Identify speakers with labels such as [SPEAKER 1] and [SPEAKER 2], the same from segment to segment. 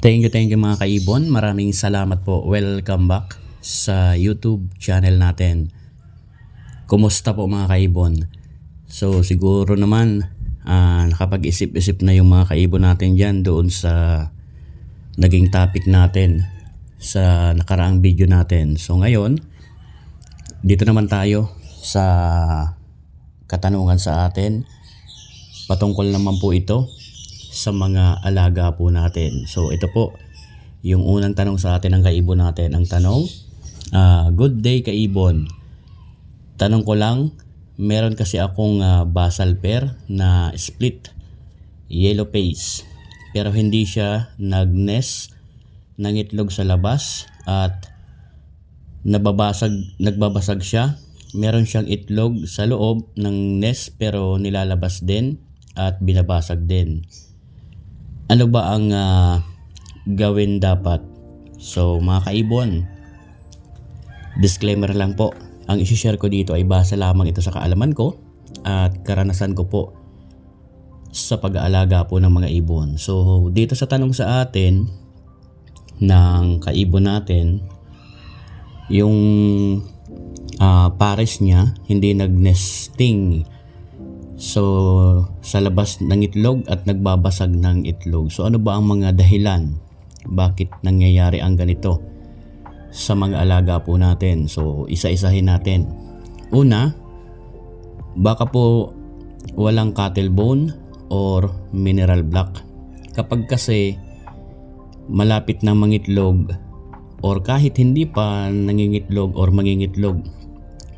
[SPEAKER 1] Thank you mga kaibon. Maraming salamat po. Welcome back sa YouTube channel natin. Kumusta po mga kaibon? So siguro naman nakapag-isip-isip na yung mga kaibon natin dyan doon sa naging topic natin sa nakaraang video natin. So ngayon, dito naman tayo sa katanungan sa atin. Patungkol naman po ito sa mga alaga po natin. So ito po yung unang tanong sa atin ng kaibon natin. Ang tanong, good day kaibon. Tanong ko lang, meron kasi akong basal pair na split yellow face, pero hindi siya nag-nest ng itlog sa labas at nagbabasag siya. Meron siyang itlog sa loob ng nest pero nilalabas din at binabasag din. Ano ba ang gawin dapat? So mga kaibon, disclaimer lang po, ang isi-share ko dito ay base lamang ito sa kaalaman ko at karanasan ko po sa pag-aalaga po ng mga ibon. So dito sa tanong sa atin ng kaibon natin, yung pares niya hindi nag-nesting. So sa labas ng itlog at nagbabasag ng itlog. So ano ba ang mga dahilan bakit nangyayari ang ganito sa mga alaga po natin? So isa-isahin natin. Una, baka po walang cattle bone or mineral block. Kapag kasi malapit na mangitlog or kahit hindi pa nangingitlog or mangingitlog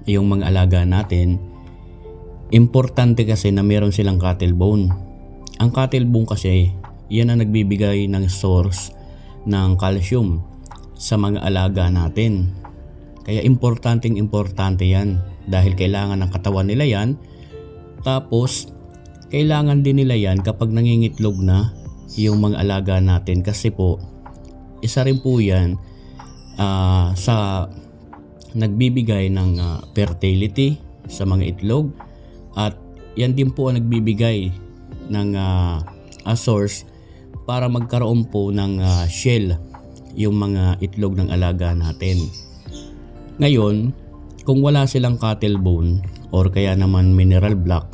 [SPEAKER 1] yung mga alaga natin, importante kasi na meron silang cattle bone. Ang cattle bone kasi, yan ang nagbibigay ng source ng calcium sa mga alaga natin. Kaya importante yan dahil kailangan ng katawan nila yan. Tapos kailangan din nila yan kapag nangingitlog na yung mga alaga natin, kasi po isa rin po yan sa nagbibigay ng fertility sa mga itlog. At yan din po ang nagbibigay ng source para magkaroon po ng shell yung mga itlog ng alaga natin. Ngayon, kung wala silang cattle bone or kaya naman mineral block,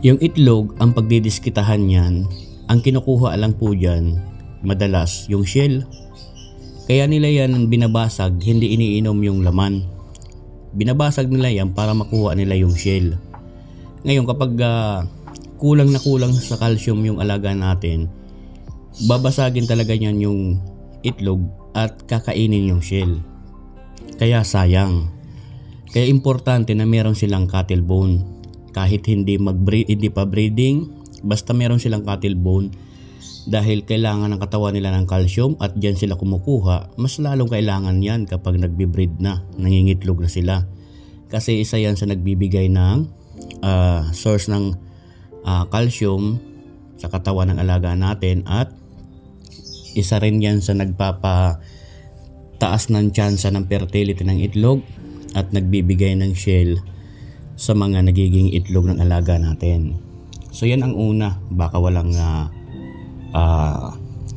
[SPEAKER 1] yung itlog ang pagdidiskitahan yan, ang kinukuha lang po dyan madalas yung shell. Kaya nila yan binabasag, hindi iniinom yung laman. Binabasag nila yan para makuha nila yung shell. Ngayon kapag kulang na kulang sa calcium yung alaga natin, babasagin talaga yan yung itlog at kakainin yung shell. Kaya sayang. Kaya importante na meron silang cattle bone. Kahit hindi pa breeding, basta meron silang cattle bone, dahil kailangan ng katawan nila ng calcium at dyan sila kumukuha. Mas lalong kailangan yan kapag nagbe-breed na, nangingitlog na sila. Kasi isa yan sa nagbibigay ng source ng calcium sa katawan ng alaga natin, at isa rin yan sa nagpapataas ng tsansa ng fertility ng itlog at nagbibigay ng shell sa mga nagiging itlog ng alaga natin. So yan ang una, baka walang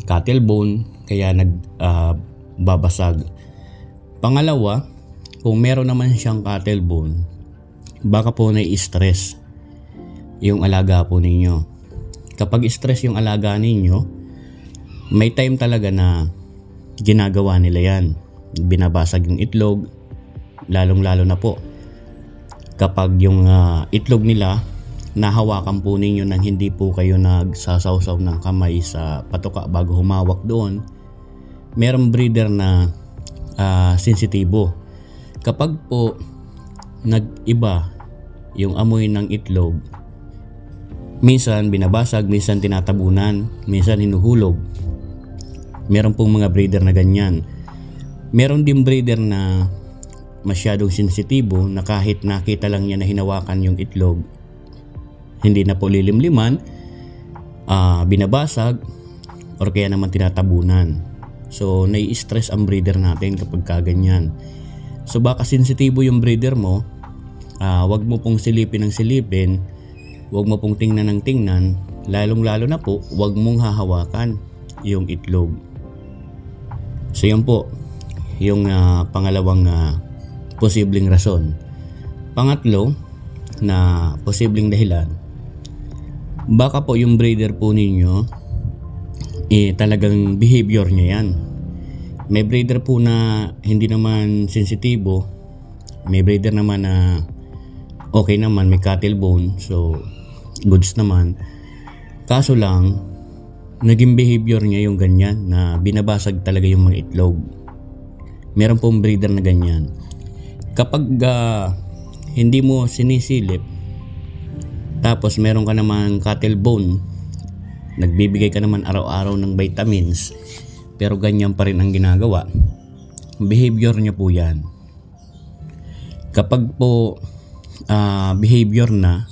[SPEAKER 1] cattle bone kaya nagbabasag. Pangalawa, kung meron naman siyang cattle bone, baka po nai-stress yung alaga po ninyo. Kapag stress yung alaga ninyo, may time talaga na ginagawa nila yan. Binabasag yung itlog, lalong-lalo na po kapag yung itlog nila nahawakan po ninyo nang hindi po kayo nagsasawsaw ng kamay sa patuka bago humawak doon. Merong breeder na sensitibo. Kapag po nag-iba yung amoy ng itlog, minsan binabasag, minsan tinatabunan, minsan hinuhulog. Meron pong mga breeder na ganyan. Meron din breeder na masyadong sensitibo na kahit nakita lang niya na hinawakan yung itlog, hindi na po lilimliman, binabasag or kaya naman tinatabunan. So nai-stress ang breeder natin kapag kaganyan. So baka sensitibo yung breeder mo, wag mo pong silipin ng silipin, wag mo pong tingnan ng tingnan, lalong lalo na po wag mong hahawakan yung itlog. So yan po yung pangalawang posibleng rason. Pangatlo na posibleng dahilan, baka po yung breeder po ninyo talagang behavior niya yan. May breeder po na hindi naman sensitibo, may breeder naman na okay naman, may cattle bone, so goods naman. Kaso lang naging behavior niya yung ganyan na binabasag talaga yung mga itlog. Meron pong breeder na ganyan. Kapag hindi mo sinisilip, tapos meron ka naman cattle bone, nagbibigay ka naman araw-araw ng vitamins, pero ganyan pa rin ang ginagawa, behavior niya po yan. Kapag po behavior na,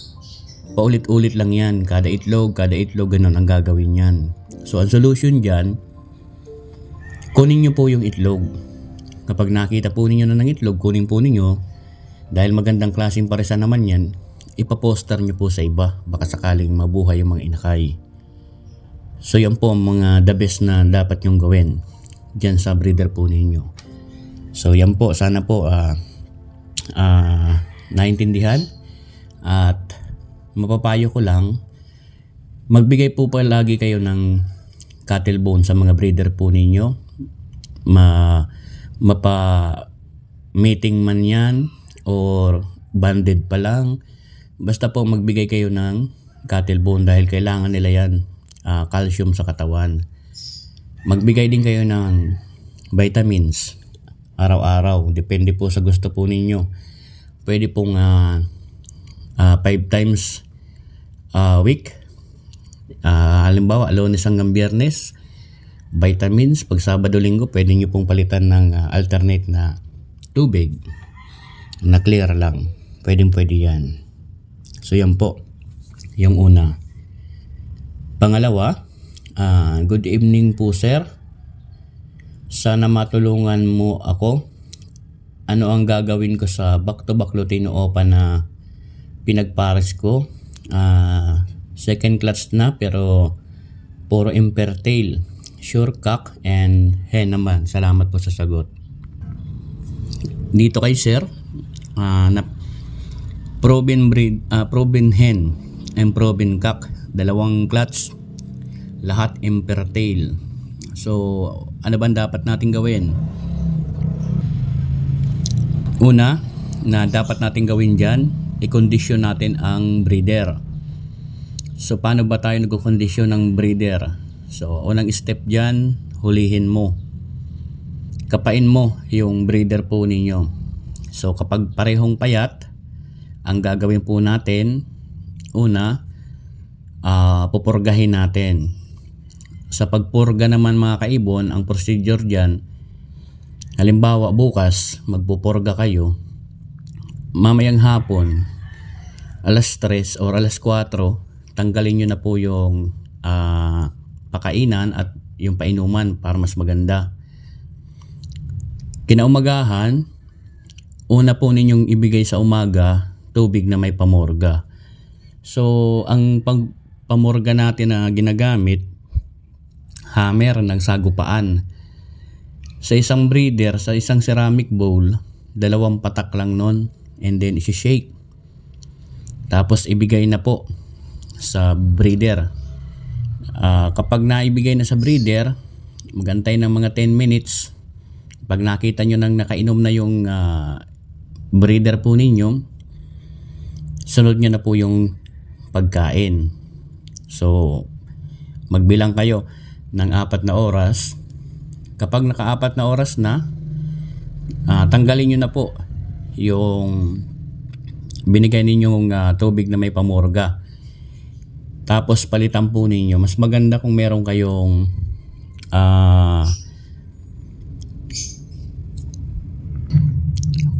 [SPEAKER 1] paulit-ulit lang yan, kada itlog, ganun ang gagawin yan. So ang solution dyan, kunin nyo po yung itlog. Kapag nakita po ninyo na ng itlog, kunin po ninyo. Dahil magandang klaseng paresan naman yan, ipaposter nyo po sa iba, baka sakaling mabuhay yung mga inakay. So yan po ang mga the best na dapat nyong gawin dyan sa breeder po ninyo. So yan po, sana po naintindihan. At mapapayo ko lang, magbigay po palagi kayo ng cattle bone sa mga breeder po ninyo. Mapa-mating man yan or banded pa lang, basta po magbigay kayo ng cattle bone dahil kailangan nila yan, calcium sa katawan. Magbigay din kayo ng vitamins araw-araw, depende po sa gusto po ninyo. Pwede pong 5 times a week, halimbawa Lunes hanggang Biyernes vitamins. Pag Sabado Linggo pwede nyo pong palitan ng alternate na tubig na clear lang, pwede yan. So yan po yung una. Pangalawa, good evening po sir, sana matulungan mo ako. Ano ang gagawin ko sa back-to-back Lutino Opa na pinagpares ko? Second clutch na pero puro impertail, sure cock and hen naman. Salamat po sa sagot. Dito kay sir, na proven hen and proven cock, dalawang clutch, lahat impertail. So ano ba dapat natin gawin? Una na dapat natin gawin dyan, i-condition natin ang breeder. So paano ba tayo nag-condition ng breeder? So unang step dyan, hulihin mo, kapain mo yung breeder po ninyo. So kapag parehong payat, ang gagawin po natin, una, pupurgahin natin. Sa pagpurga naman mga kaibon, ang procedure dyan, halimbawa bukas magpupurga kayo, mamayang hapon alas 3 or alas 4, tanggalin nyo na po yung pakainan at yung painuman para mas maganda. Kinaumagahan, una po ninyong ibigay sa umaga tubig na may pamorga. So ang pamorga natin na ginagamit, hammer ng sagupaan. Sa isang breeder, sa isang ceramic bowl, 2 patak lang nun, and then isi-shake. Tapos ibigay na po sa breeder. Kapag naibigay na sa breeder, magantay ng mga 10 minutes. Pag nakita nyo nang nakainom na yung breeder po ninyo, sunod nyo na po yung pagkain. So magbilang kayo ng 4 na oras. Kapag naka-4 na oras na, tanggalin nyo na po yung binigay ninyong tubig na may pamorga. Tapos palitan po ninyo. Mas maganda kung meron kayong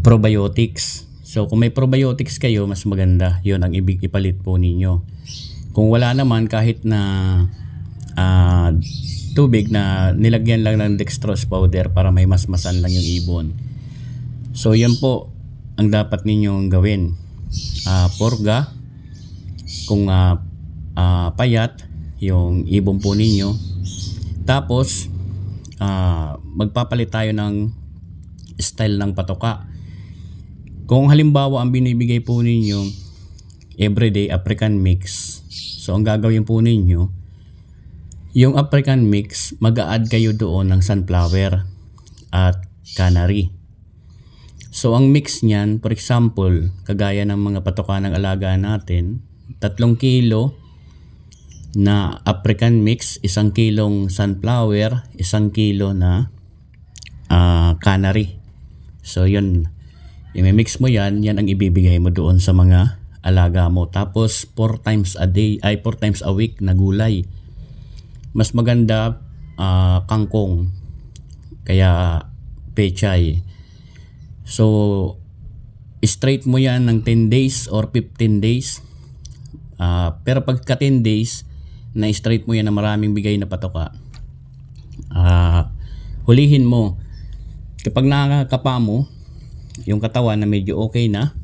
[SPEAKER 1] probiotics. So kung may probiotics kayo, mas maganda. Yun ang ipalit po ninyo. Kung wala naman, kahit na tubig na nilagyan lang ng dextrose powder para may masmasan lang yung ibon. So yan po ang dapat ninyong gawin. Purga kung payat yung ibon po ninyo, Tapos magpapalit tayo ng style ng patoka. Kung halimbawa ang binibigay po ninyo everyday African mix, so ang gagawin po ninyo, yung African mix, mag-a-add kayo doon ng sunflower at canary. So ang mix niyan, for example, kagaya ng mga patoka ng alaga natin, 3 kilo na African mix, 1 kilong sunflower, 1 kilo na canary. So yun, i-mix mo yan ang ibibigay mo doon sa mga alaga mo. Tapos 4 times a week na gulay. Mas maganda kangkong, kaya pechay. So straight mo yan ng 10 days or 15 days. Pero pagka 10 days na straight mo yan na maraming bigay na patoka, hulihin mo. Kapag nakakapa mo yung katawan na medyo okay na,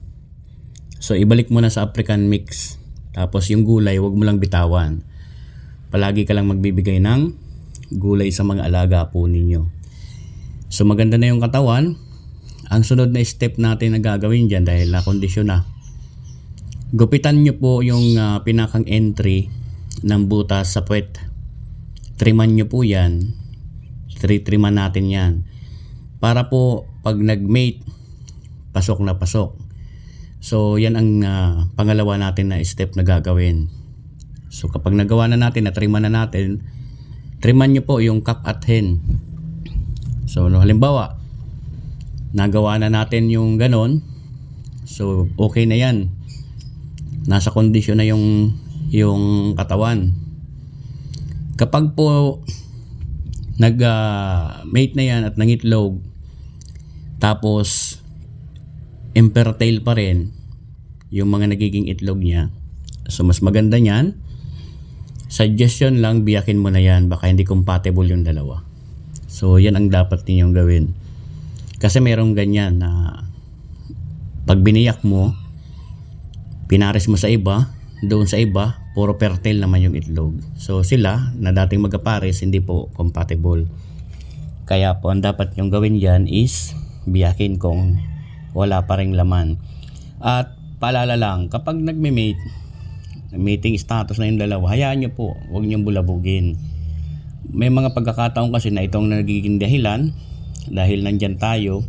[SPEAKER 1] so ibalik mo na sa African mix. Tapos yung gulay, wag mo lang bitawan. Palagi ka lang magbibigay ng gulay sa mga alaga po ninyo. So maganda na yung katawan. Ang sunod na step natin na gagawin dyan, dahil na-kondisyon na, gupitan nyo po yung pinakang entry ng butas sa puwet. Triman nyo po yan. Triman natin yan. Para po pag nag-mate, pasok na pasok. So yan ang pangalawa natin na step na gagawin. So kapag nagawa na natin, natriman na natin, triman nyo po yung cock at hen. So halimbawa, nagawa na natin yung ganon, so okay na yan. Nasa kondisyon na yung katawan. Kapag po nag-mate na yan at nangitlog, tapos infertile pa rin yung mga nagiging itlog niya, so mas maganda niyan, suggestion lang, biyakin mo na yan, baka hindi compatible yung dalawa. So yan ang dapat ninyong gawin, kasi merong ganyan na pag biniyak mo, pinares mo sa iba, doon sa iba puro fertile naman yung itlog. So sila na dating magkapares, hindi po compatible. Kaya po ang dapat nyong gawin dyan is biyakin kung wala pa ring laman. At paalala lang, kapag nagme-mate, mating status na yung dalawa, hayaan nyo po, huwag nyong bulabugin. May mga pagkakataon kasi na itong nagiging dahilan, dahil nandyan tayo,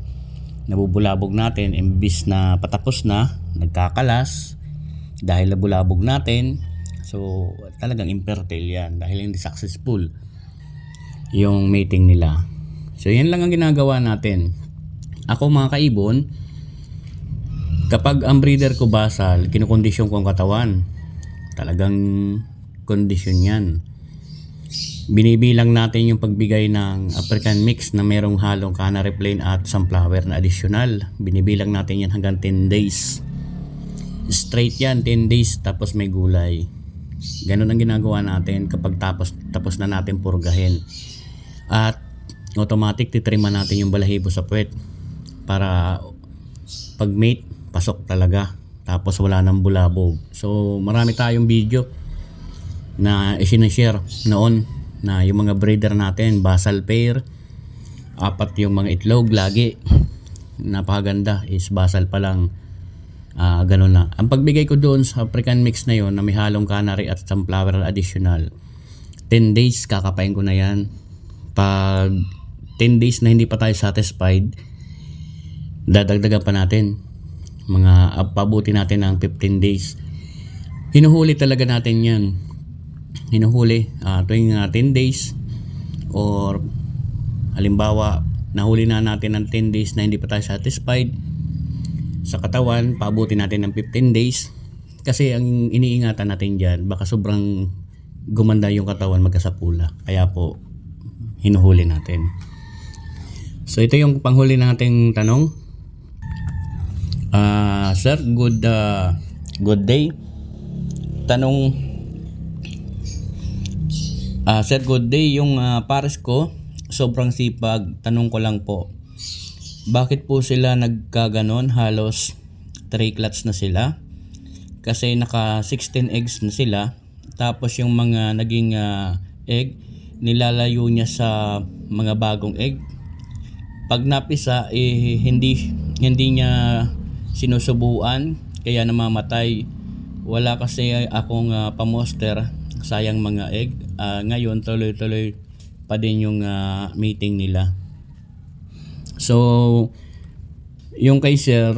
[SPEAKER 1] nabubulabog natin, imbis na patapos na, nagkakalas, dahil nabulabog natin. So talagang infertile yan, dahil hindi successful yung mating nila. So yan lang ang ginagawa natin. Ako mga kaibon, kapag ang breeder ko basal, kinukondisyon ko ang katawan. Talagang kondisyon yan. Binibilang natin yung pagbigay ng African mix na merong halong canary plain at sunflower na additional. Binibilang natin yan hanggang 10 days. Straight yan, 10 days, tapos may gulay. Ganun ang ginagawa natin kapag tapos na natin purgahin. At automatic titriman natin yung balahibo sa puwet para pag mate, pasok talaga, tapos wala nang bulabog. So marami tayong video na isinashare noon na yung mga breeder natin, basal pair, 4 yung mga itlog lagi, napakaganda, is basal pa lang. Ganun na. Ang pagbigay ko doon sa African mix na yon na may halong canary at sunflower additional, 10 days kakapain ko na yan. Pag 10 days na hindi pa tayo satisfied, dadagdagan pa natin, pabuti natin ng 15 days. Hinuhuli talaga natin yan. Hinuhuli tuwing 10 days, or halimbawa nahuli na natin ng 10 days na hindi pa tayo satisfied sa katawan, pabuti natin ng 15 days. Kasi ang iniingatan natin dyan, baka sobrang gumanda yung katawan magkasapula, kaya po hinuhuli natin. So ito yung panghuli nating tanong. Sir, good day. Tanong, sir, good day. Yung pares ko, sobrang sipag. Tanong ko lang po, bakit po sila nagkaganon? Halos 3 clutch na sila. Kasi naka 16 eggs na sila. Tapos yung mga naging egg, nilalayo niya sa mga bagong egg. Pag napisa, hindi niya sinusubuan, kaya namamatay. Wala kasi akong pamoster, sayang mga egg. Ngayon tuloy-tuloy pa din yung meeting nila. So yung kay sir,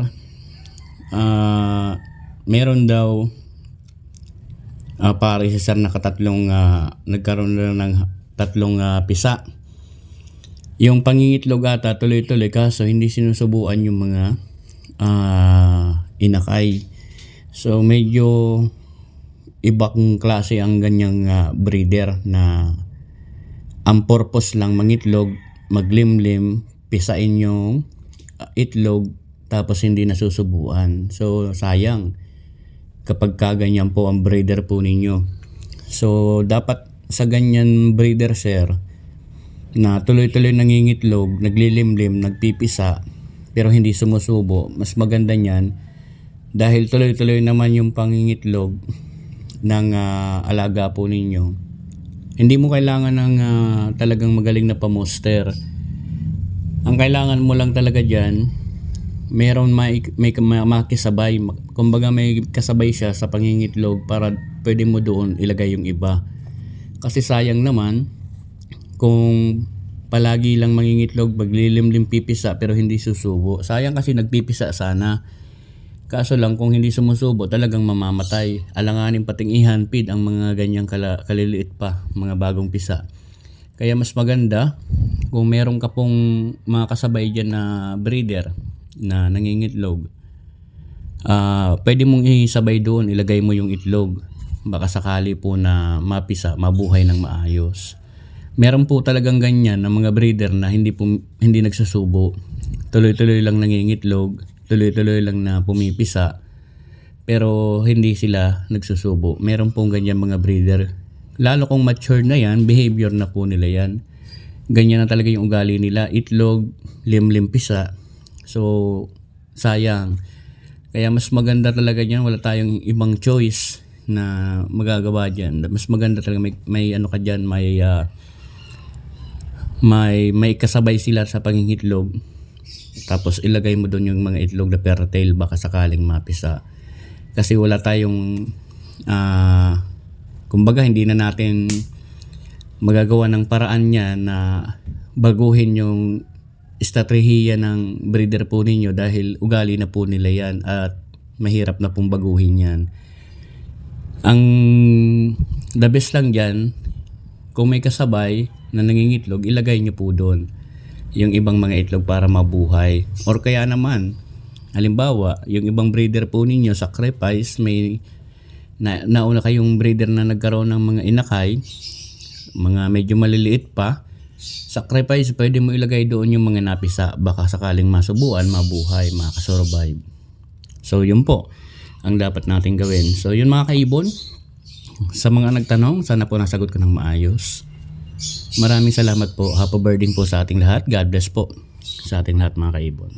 [SPEAKER 1] meron daw pare si sir nagkaroon na ng tatlong pisa. Yung pangingitlog ata tuloy-tuloy, kaso hindi sinusubuan yung mga inakay. So medyo ibang klase ang ganyang breeder na ang purpose lang mangitlog, maglimlim, pisain yung itlog, tapos hindi nasusubuan. So sayang kapag kaganyan po ang breeder po ninyo. So dapat sa ganyan breeder sir, na tuloy-tuloy nangingitlog, naglilimlim, nagpipisa, pero hindi sumusubo, mas maganda niyan dahil tuloy-tuloy naman yung pangingitlog ng alaga po ninyo. Hindi mo kailangan ng talagang magaling na pamoster. Ang kailangan mo lang talaga dyan, meron may makisabay. Kumbaga may kasabay siya sa pangingitlog para pwede mo doon ilagay yung iba. Kasi sayang naman kung palagi lang mangingitlog, maglilimlim, pipisa pero hindi susubo. Sayang kasi nagpipisa sana. Kaso lang kung hindi sumusubo, talagang mamamatay. Alanganin pating i-handfeed ang mga ganyang kaliliit pa, mga bagong pisa. Kaya mas maganda kung meron ka pong mga kasabay dyan na breeder na nangingitlog, pwede mong isabay doon, ilagay mo yung itlog. Baka sakali po na mapisa, mabuhay ng maayos. Meron po talagang ganyan na mga breeder na hindi nagsusubo. Tuloy-tuloy lang nangingitlog, tuloy-tuloy lang na pumipisa, pero hindi sila nagsusubo. Meron pong ganyan mga breeder. Lalo kung mature na yan, behavior na po nila yan. Ganyan na talaga yung ugali nila, itlog, limlim, pisa. So sayang. Kaya mas maganda talaga yan, wala tayong ibang choice na magagawa dyan. Mas maganda talaga may ano ka dyan, may kasabay sila sa pangingitlog, tapos ilagay mo doon yung mga itlog na fertile, baka sakaling mapisa. Kasi wala tayong kumbaga hindi na natin magagawa ng paraan niya na baguhin yung estratehiya ng breeder po ninyo dahil ugali na po nila yan at mahirap na pong baguhin yan. Ang the best lang dyan, kung may kasabay na nangingitlog, ilagay nyo po doon yung ibang mga itlog para mabuhay. Or kaya naman, halimbawa, yung ibang breeder po ninyo, sacrifice, may nauna kayong breeder na nagkaroon ng mga inakay, mga medyo maliliit pa, sacrifice, pwede mo ilagay doon yung mga napisa, baka sakaling masubuan, mabuhay, makasurvive. So yun po ang dapat natin gawin. So yun mga kaibon, sa mga nagtanong, sana po nasagot ko ng maayos. Maraming salamat po. Happy birthday po sa ating lahat. God bless po sa ating lahat mga kaibon.